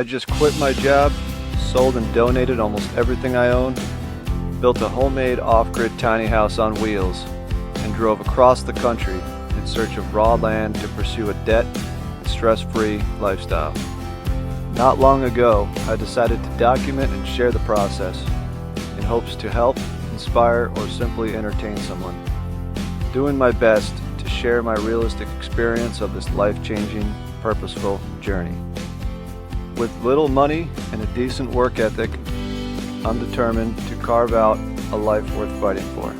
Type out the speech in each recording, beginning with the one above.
I just quit my job, sold and donated almost everything I own, built a homemade off-grid tiny house on wheels, and drove across the country in search of raw land to pursue a debt and stress-free lifestyle. Not long ago, I decided to document and share the process in hopes to help, inspire, or simply entertain someone. Doing my best to share my realistic experience of this life-changing, purposeful journey. With little money and a decent work ethic, I'm determined to carve out a life worth fighting for.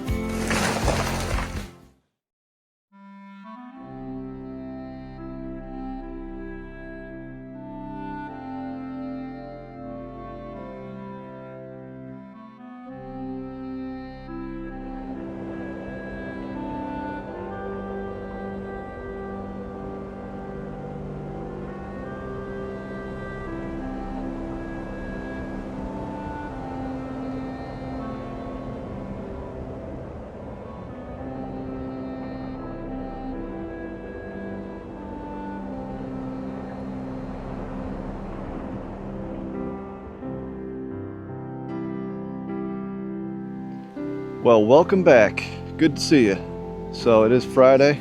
Well, welcome back. Good to see you. So it is Friday,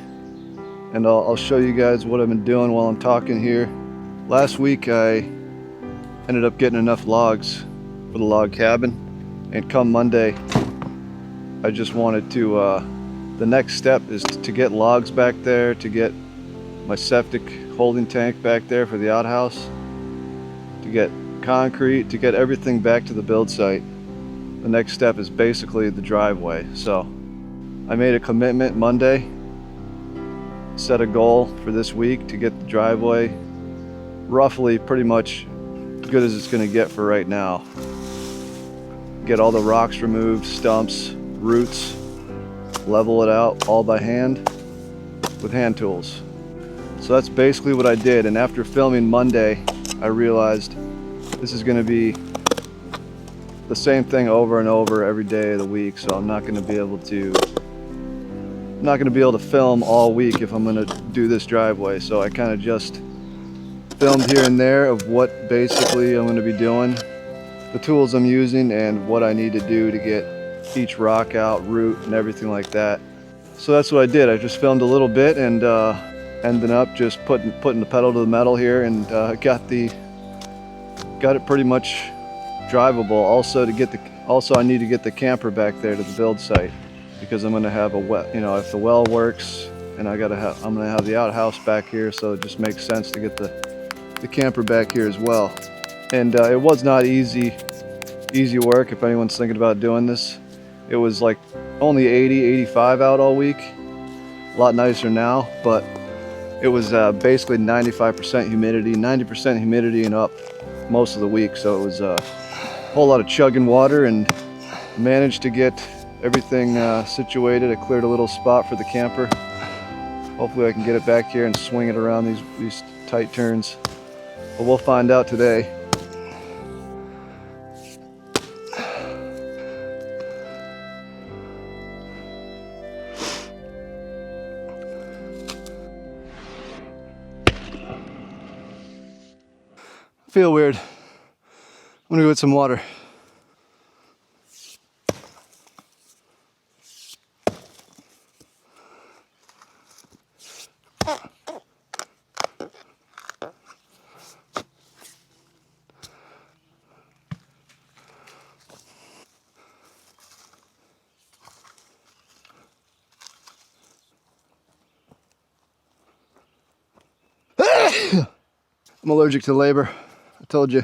and I'll show you guys what I've been doing while I'm talking here. Last week I ended up getting enough logs for the log cabin, and come Monday I just wanted to, the next step is to get logs back there, to get my septic holding tank back there for the outhouse, to get concrete, to get everything back to the build site. The next step is basically the driveway. So I made a commitment Monday, set a goal for this week to get the driveway roughly pretty much as good as it's going to get for right now. Get all the rocks removed, stumps, roots, level it out all by hand with hand tools. So that's basically what I did, and after filming Monday I realized this is going to be the same thing over and over every day of the week, so I'm not going to be able to film all week if I'm going to do this driveway. So I kind of just filmed here and there of what basically I'm going to be doing, the tools I'm using, and what I need to do to get each rock out, root, and everything like that. So that's what I did. I just filmed a little bit and ended up just putting the pedal to the metal here, and got it pretty much drivable. Also I need to get the camper back there to the build site, because I'm going to have a well, if the well works, and I'm going to have the outhouse back here, so it just makes sense to get the camper back here as well. And it was not easy work. If anyone's thinking about doing this, it was like only 85 out all week. A lot nicer now, but it was basically 95% humidity, 90% humidity and up most of the week. So it was a whole lot of chugging water, and managed to get everything situated. I cleared a little spot for the camper. Hopefully I can get it back here and swing it around these tight turns, but we'll find out today. I feel weird. I'm gonna go get some water. I'm allergic to labor. I told you.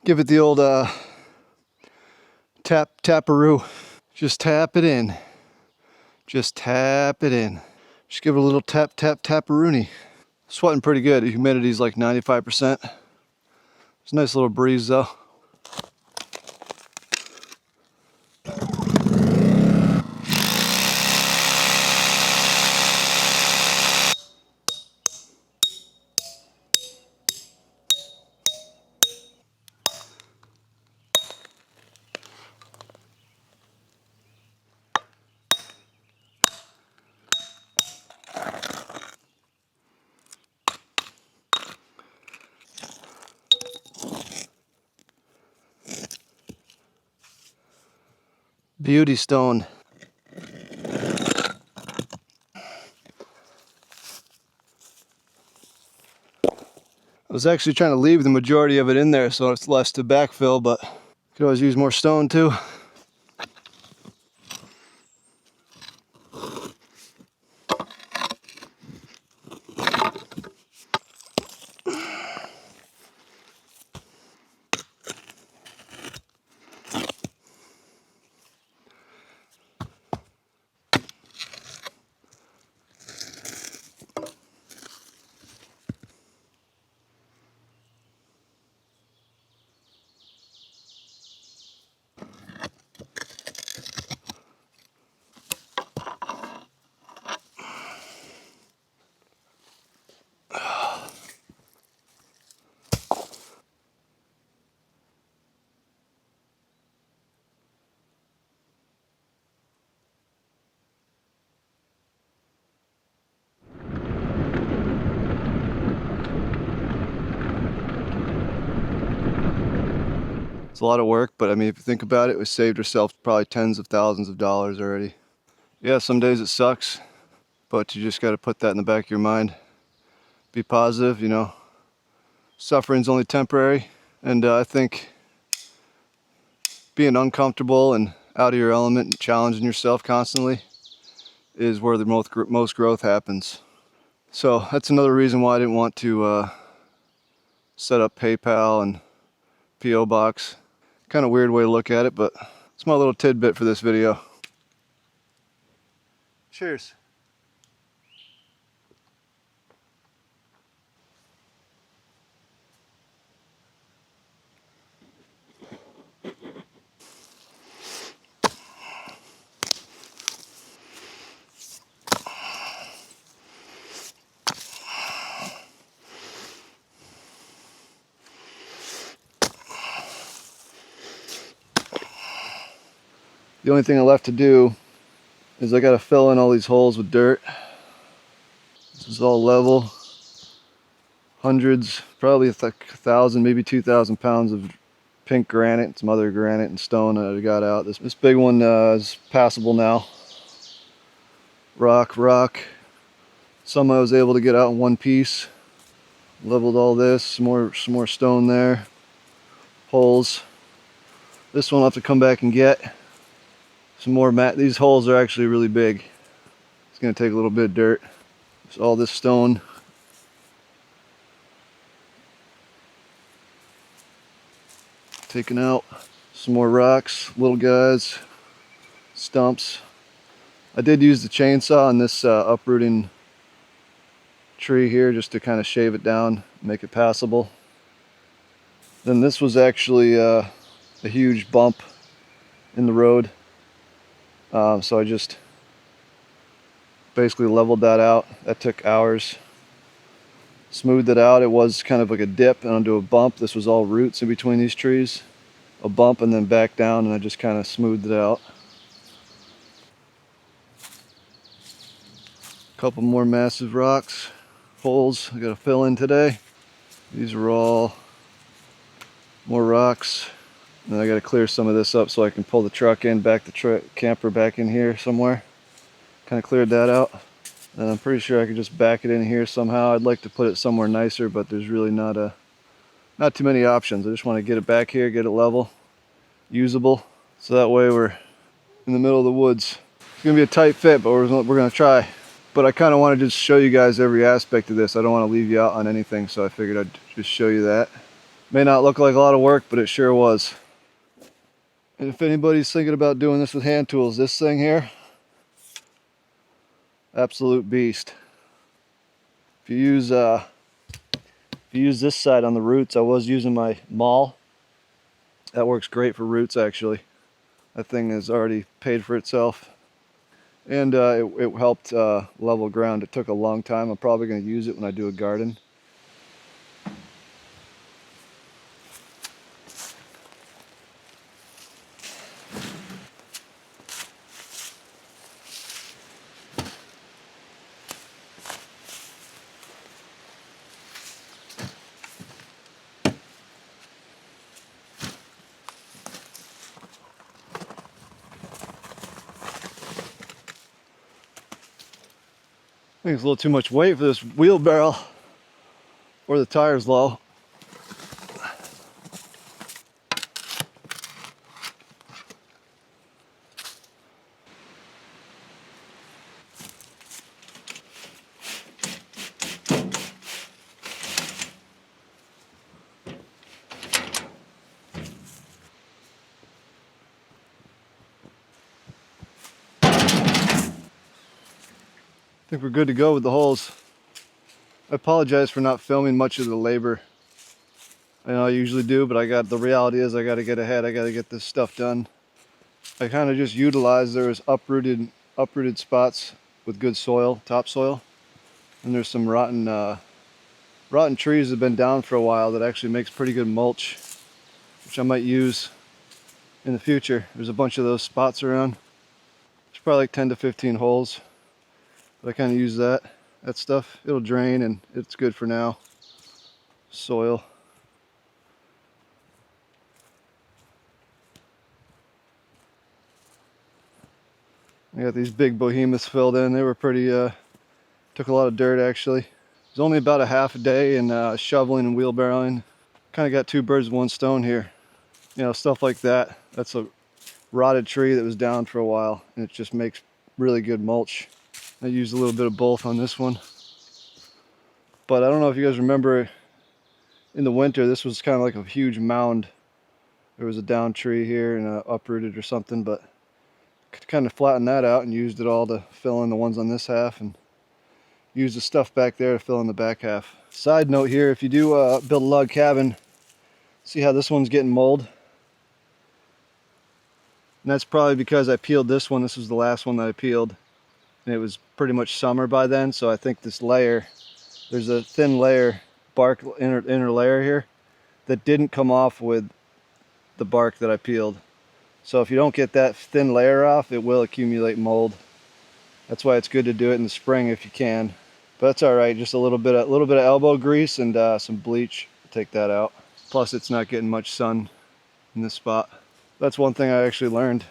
Give it the old Taparoo. Just tap it in. Just tap it in. Just give it a little taparoony. Sweating pretty good. The humidity's like 95%. It's a nice little breeze though. Beauty stone. I was actually trying to leave the majority of it in there so it's less to backfill, but could always use more stone too. It's a lot of work, but I mean, if you think about it, we saved ourselves probably tens of thousands of dollars already. Yeah, some days it sucks, but you just got to put that in the back of your mind. Be positive, you know. Suffering's only temporary, and I think being uncomfortable and out of your element and challenging yourself constantly is where the most growth happens. So that's another reason why I didn't want to set up PayPal and P.O. box. Kind of weird way to look at it, but it's my little tidbit for this video. Cheers. The only thing left to do is I got to fill in all these holes with dirt. This is all level. Hundreds, probably like 1,000, maybe 2,000 pounds of pink granite, some other granite and stone that I got out. This big one is passable now. Rock. Some I was able to get out in one piece. Leveled all this, some more stone there. Holes. This one I'll have to come back and get. Some more these holes are actually really big. It's gonna take a little bit of dirt. There's all this stone. Taken out. Some more rocks, little guys, stumps. I did use the chainsaw on this uprooting tree here just to kind of shave it down, make it passable. Then this was actually a huge bump in the road. So I just basically leveled that out. That took hours. Smoothed it out. It was kind of like a dip onto a bump. This was all roots in between these trees. A bump and then back down, and I just kind of smoothed it out. A couple more massive rocks, holes I gotta fill in today. These are all more rocks. And I gotta clear some of this up so I can pull the truck in, back the camper back in here somewhere. Kind of cleared that out. And I'm pretty sure I could just back it in here somehow. I'd like to put it somewhere nicer, but there's really not too many options. I just want to get it back here, get it level, usable. So that way we're in the middle of the woods. It's gonna be a tight fit, but we're gonna try. But I kind of want to just show you guys every aspect of this. I don't want to leave you out on anything, so I figured I'd just show you that. May not look like a lot of work, but it sure was. And if anybody's thinking about doing this with hand tools, this thing here, absolute beast. If you use this side on the roots, I was using my maul. That works great for roots actually. That thing has already paid for itself. And it helped level ground. It took a long time. I'm probably going to use it when I do a garden. I think it's a little too much weight for this wheelbarrow, or the tire's low. I think we're good to go with the holes. I apologize for not filming much of the labor. I know I usually do, but the reality is I got to get ahead. I got to get this stuff done. I kind of just utilized, there was uprooted spots with good soil, topsoil, and there's some rotten trees that have been down for a while that actually makes pretty good mulch, which I might use in the future. There's a bunch of those spots around. There's probably like 10 to 15 holes. But I kind of use that stuff. It'll drain and it's good for now. Soil. I got these big behemoths filled in. They were pretty, took a lot of dirt actually. It was only about a half a day and shoveling and wheelbarrowing. Kind of got two birds with one stone here. You know, stuff like that. That's a rotted tree that was down for a while and it just makes really good mulch. I used a little bit of both on this one. But I don't know if you guys remember in the winter, this was kind of like a huge mound. There was a down tree here and uprooted or something, but kind of flattened that out and used it all to fill in the ones on this half and use the stuff back there to fill in the back half. Side note here, if you do build a log cabin, see how this one's getting mold? And that's probably because I peeled this one. This was the last one that I peeled. And it was pretty much summer by then, so I think this layer, there's a thin layer, bark inner layer here, that didn't come off with the bark that I peeled. So if you don't get that thin layer off, it will accumulate mold. That's why it's good to do it in the spring if you can. But that's all right, just a little bit of elbow grease and some bleach to take that out. Plus it's not getting much sun in this spot. That's one thing I actually learned.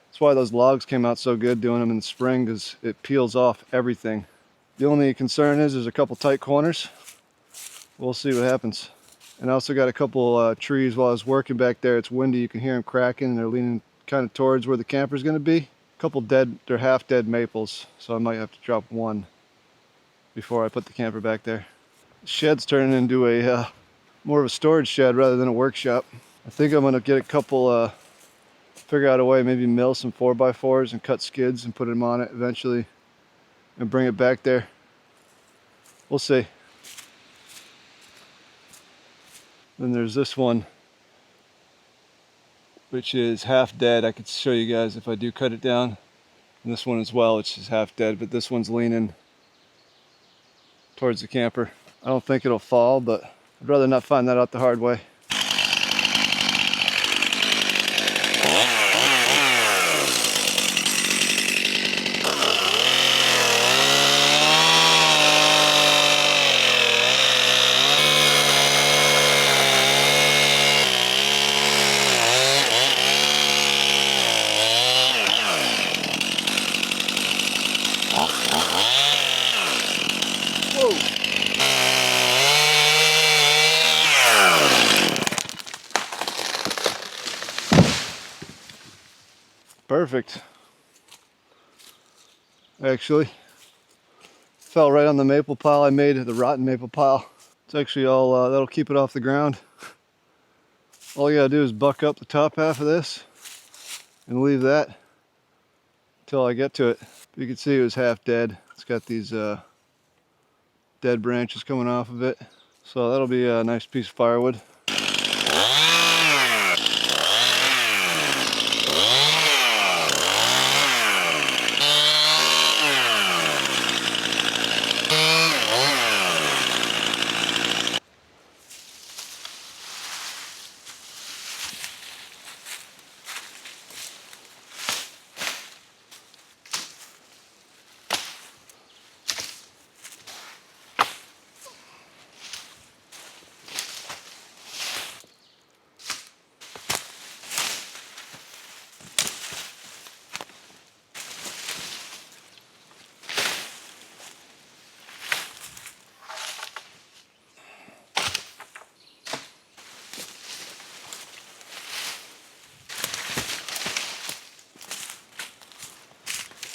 That's why those logs came out so good doing them in the spring, because it peels off everything. The only concern is there's a couple tight corners. We'll see what happens. And I also got a couple trees while I was working back there. It's windy, you can hear them cracking, and they're leaning kind of towards where the camper's going to be. A couple dead, they're half dead maples, so I might have to drop one before I put the camper back there. The shed's turning into a more of a storage shed rather than a workshop. I think I'm going to get a couple figure out a way, maybe mill some 4x4s and cut skids and put them on it eventually and bring it back there. We'll see. Then there's this one, which is half dead. I could show you guys if I do cut it down. And this one as well, which is half dead, but this one's leaning towards the camper. I don't think it'll fall, but I'd rather not find that out the hard way. Perfect. Actually, fell right on the maple pile I made, the rotten maple pile. It's actually all, that'll keep it off the ground. All you gotta do is buck up the top half of this, and leave that until I get to it. You can see it was half dead. It's got these dead branches coming off of it. So that'll be a nice piece of firewood.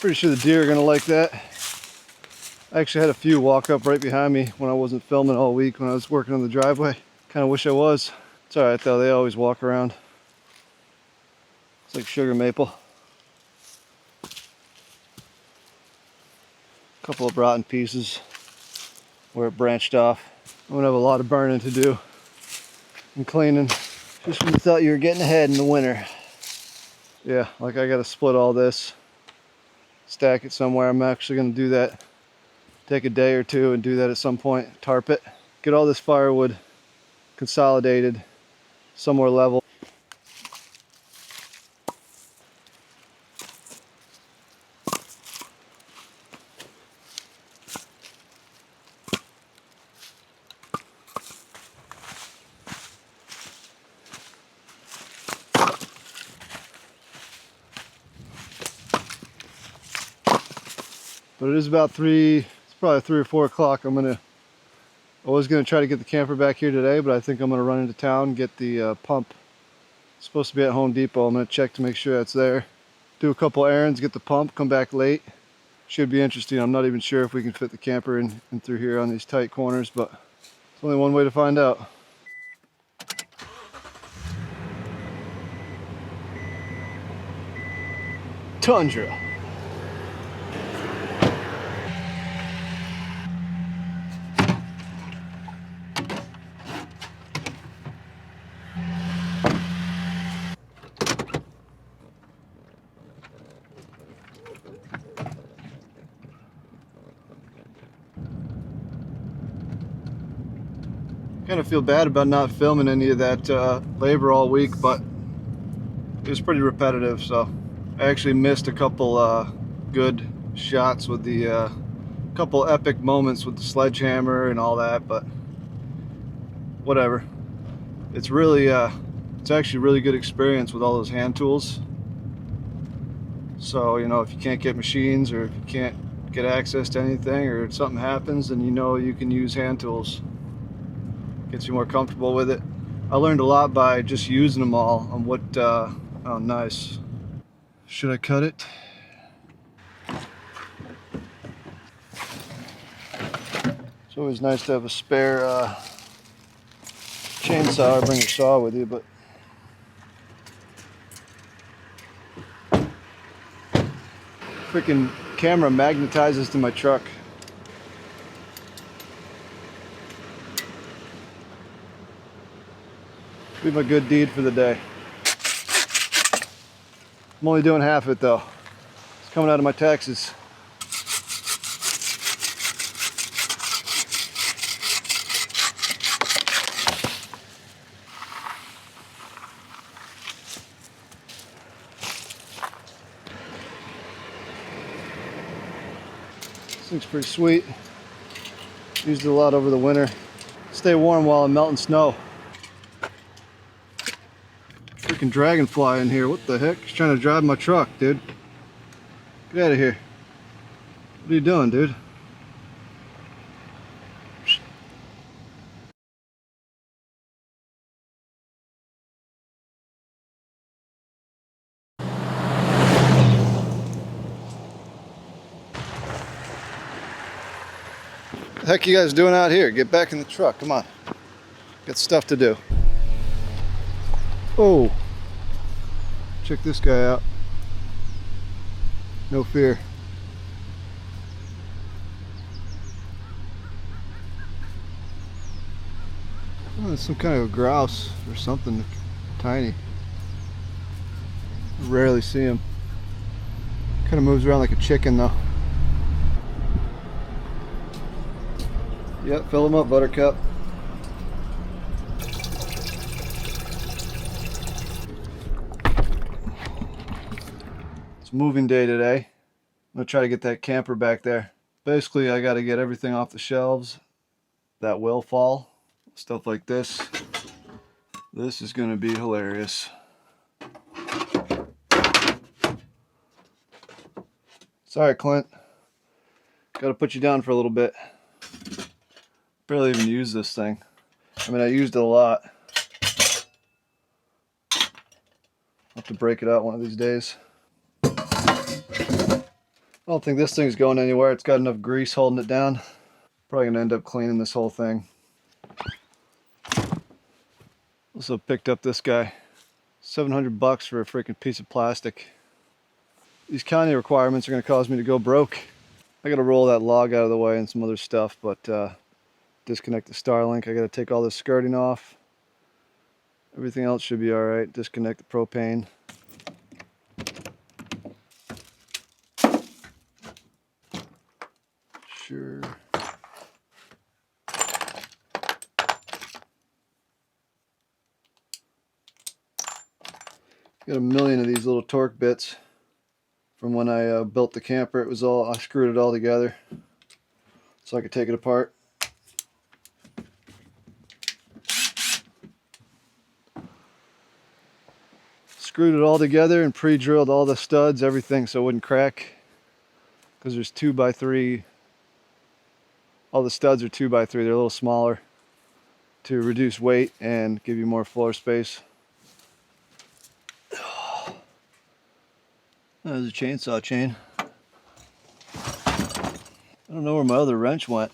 Pretty sure the deer are gonna like that. I actually had a few walk up right behind me when I wasn't filming all week when I was working on the driveway. Kind of wish I was. It's alright though, they always walk around. It's like sugar maple. A couple of rotten pieces where it branched off. I'm gonna have a lot of burning to do and cleaning. Just when you thought you were getting ahead in the winter. Yeah, like I gotta split all this, stack it somewhere. I'm actually gonna do that. Take a day or two and do that at some point. Tarp it. Get all this firewood consolidated somewhere level. But it is about 3, it's probably 3 or 4 o'clock. I was gonna try to get the camper back here today, but I think I'm gonna run into town, get the pump. It's supposed to be at Home Depot. I'm gonna check to make sure that's there. Do a couple errands, get the pump, come back late. Should be interesting. I'm not even sure if we can fit the camper in through here on these tight corners, but it's only one way to find out. Tundra. Kind of feel bad about not filming any of that labor all week, but it was pretty repetitive, so I actually missed a couple good shots with the couple epic moments with the sledgehammer and all that, but whatever. It's really it's actually a really good experience with all those hand tools. So, you know, if you can't get machines or if you can't get access to anything or if something happens, then you know you can use hand tools. Gets you more comfortable with it. I learned a lot by just using them all on what, oh nice. Should I cut it? It's always nice to have a spare chainsaw or bring a saw with you, but freaking camera magnetizes to my truck. Be my good deed for the day. I'm only doing half of it though. It's coming out of my taxes. This thing's pretty sweet. Used it a lot over the winter. Stay warm while I'm melting snow. Freaking dragonfly in here. What the heck? He's trying to drive my truck, dude. Get out of here. What are you doing, dude? What the heck you guys doing out here? Get back in the truck. Come on. Got stuff to do. Oh. Check this guy out. No fear. Oh, it's some kind of a grouse or something tiny. Rarely see him. Kind of moves around like a chicken though. Yep, fill him up, Buttercup. It's moving day today. I'm gonna try to get that camper back there. Basically, I gotta get everything off the shelves that will fall. Stuff like this. This is gonna be hilarious. Sorry, Clint. Gotta put you down for a little bit. Barely even use this thing. I mean, I used it a lot. I'll have to break it out one of these days. I don't think this thing's going anywhere. It's got enough grease holding it down. Probably gonna end up cleaning this whole thing. Also picked up this guy. $700 for a freaking piece of plastic. These county requirements are gonna cause me to go broke. I gotta roll that log out of the way and some other stuff, but disconnect the Starlink. I gotta take all this skirting off. Everything else should be alright. Disconnect the propane. Sure. Got a million of these little torque bits from when I built the camper. I screwed it all together so I could take it apart. Screwed it all together and pre-drilled all the studs, everything, so it wouldn't crack. Because there's 2x3. All the studs are 2x3. They're a little smaller to reduce weight and give you more floor space. There's a chainsaw chain. I don't know where my other wrench went.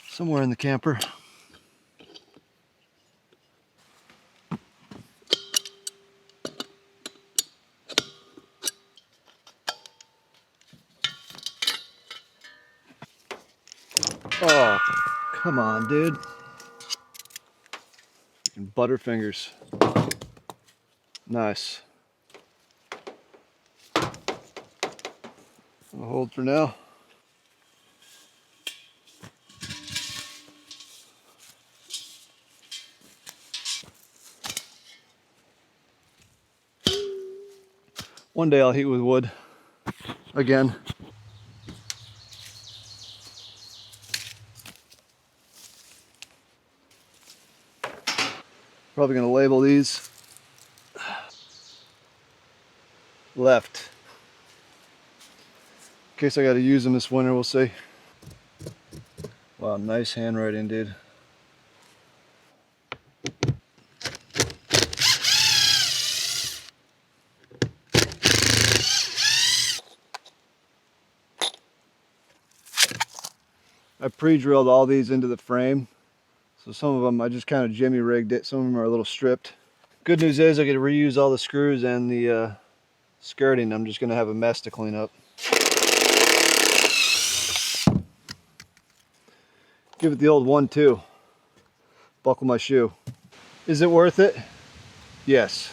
Somewhere in the camper. Oh, come on, dude. Freaking Butterfingers. Nice. I'll hold for now. One day I'll heat with wood again. Probably gonna label these left. In case I gotta use them this winter, we'll see. Wow, nice handwriting, dude. I pre-drilled all these into the frame. So some of them I just kind of jimmy rigged it. Some of them are a little stripped. Good news is I get to reuse all the screws and the skirting. I'm just gonna have a mess to clean up. Give it the old 1-2. Buckle my shoe. Is it worth it? Yes.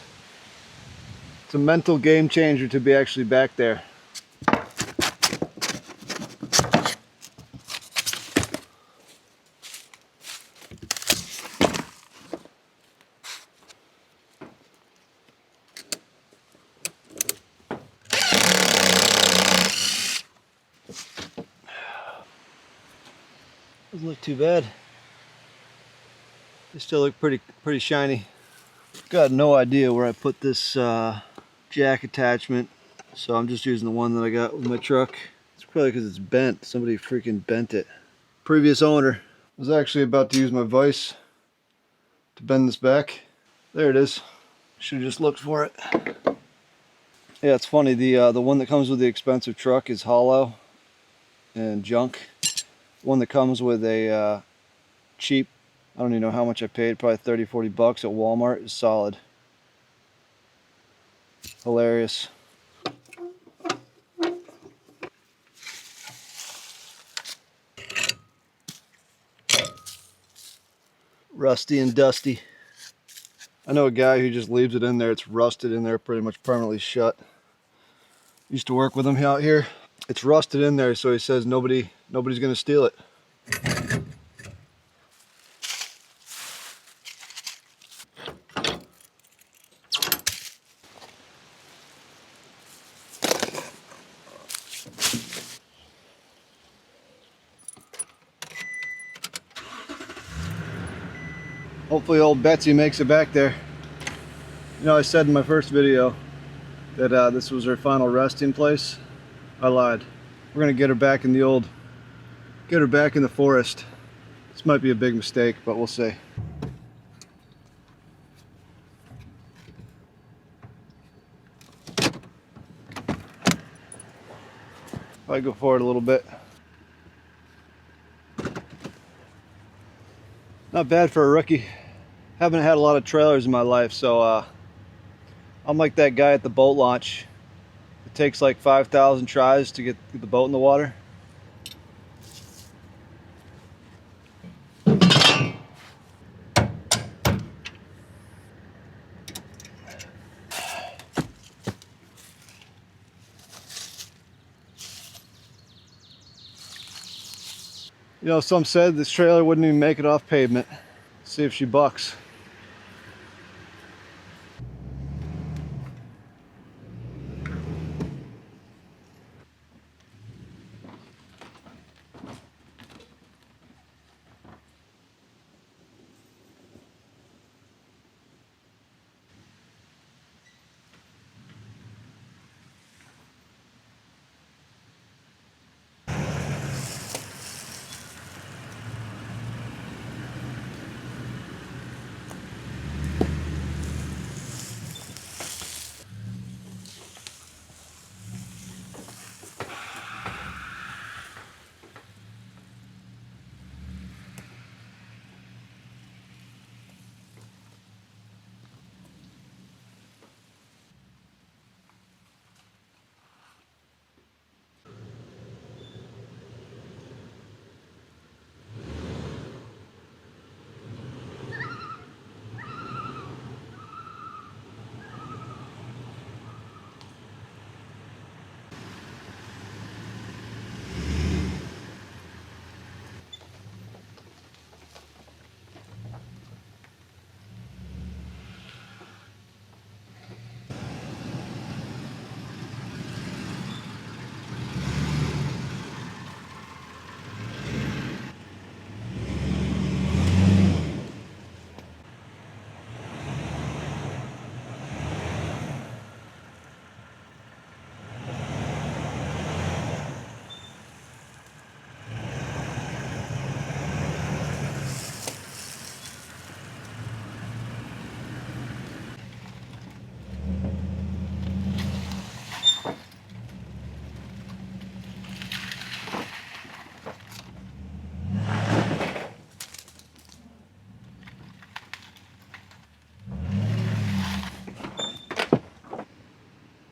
It's a mental game changer to be actually back there. Doesn't look too bad. They still look pretty shiny. Got no idea where I put this jack attachment, so I'm just using the one that I got with my truck. It's probably because it's bent. Somebody freaking bent it. Previous owner. I was actually about to use my vise to bend this back. There it is. Should have just looked for it. Yeah, it's funny. The one that comes with the expensive truck is hollow and junk. One that comes with a cheap, I don't even know how much I paid, probably 30-40 bucks at Walmart, is solid. Hilarious. Rusty and dusty. I know a guy who just leaves it in there. It's rusted in there, pretty much permanently shut. Used to work with him out here. It's rusted in there, so he says nobody's gonna steal it. Hopefully old Betsy makes it back there. You know, I said in my first video that this was her final resting place. I lied. We're gonna get her back in the forest. This might be a big mistake, but we'll see. If I go forward a little bit. Not bad for a rookie. Haven't had a lot of trailers in my life, so I'm like that guy at the boat launch. It takes like 5,000 tries to get the boat in the water. You know, some said this trailer wouldn't even make it off pavement. See if she bucks.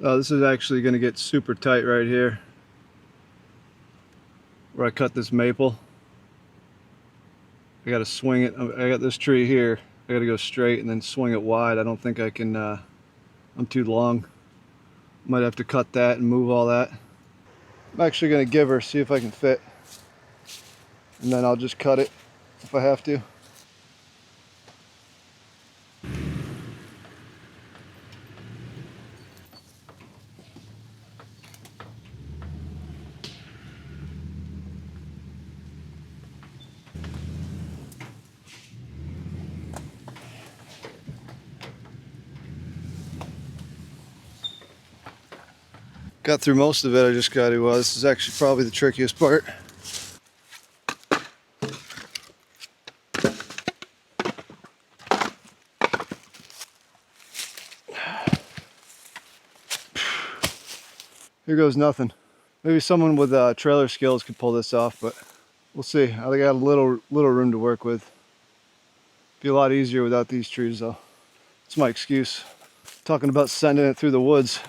This is actually going to get super tight right here where I cut this maple. I got to swing it. I got this tree here. I got to go straight and then swing it wide. I don't think I can. I'm too long. Might have to cut that and move all that. I'm actually going to give her, see if I can fit, and then I'll just cut it if I have to. Got through most of it. I just got to, this is actually probably the trickiest part. Here goes nothing. Maybe someone with trailer skills could pull this off, but we'll see. I got a little room to work with. Be a lot easier without these trees though. That's my excuse. Talking about sending it through the woods.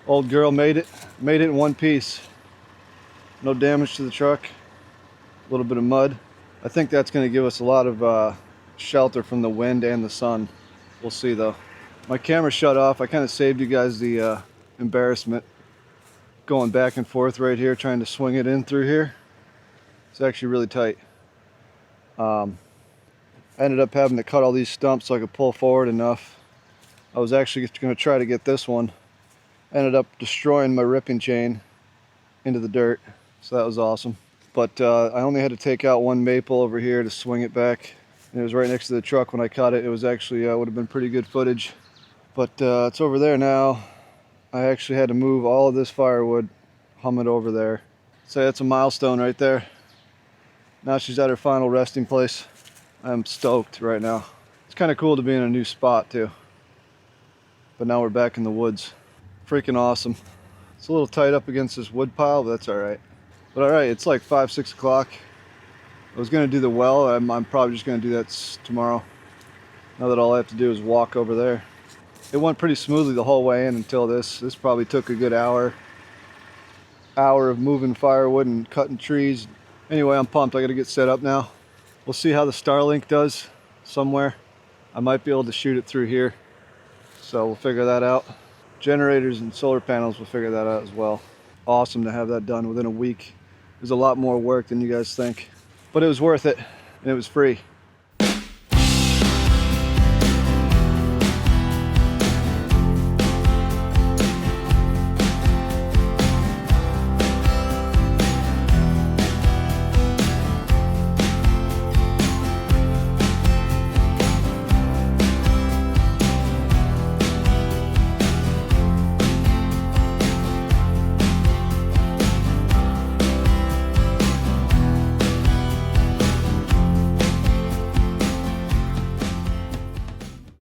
Old girl made it in one piece. No damage to the truck. A little bit of mud. I think that's going to give us a lot of shelter from the wind and the sun. We'll see though. My camera shut off. I kind of saved you guys the embarrassment going back and forth right here, trying to swing it in through here. It's actually really tight. I ended up having to cut all these stumps so I could pull forward enough. I was actually going to try to get this one. Ended up destroying my ripping chain into the dirt, so that was awesome. But I only had to take out one maple over here to swing it back. And it was right next to the truck when I cut it. It was actually, would have been pretty good footage. But it's over there now. I actually had to move all of this firewood, hum it over there. So that's a milestone right there. Now she's at her final resting place. I'm stoked right now. It's kind of cool to be in a new spot too. But now we're back in the woods. Freaking awesome. It's a little tight up against this wood pile, but that's all right. But all right, it's like 5, 6 o'clock. I was gonna do the well. I'm probably just gonna do that tomorrow. Now that all I have to do is walk over there. It went pretty smoothly the whole way in until this. This probably took a good hour of moving firewood and cutting trees. Anyway, I'm pumped. I gotta get set up now. We'll see how the Starlink does somewhere. I might be able to shoot it through here. So we'll figure that out. Generators and solar panels, we'll figure that out as well. Awesome to have that done within a week. It was a lot more work than you guys think. But it was worth it, and it was free.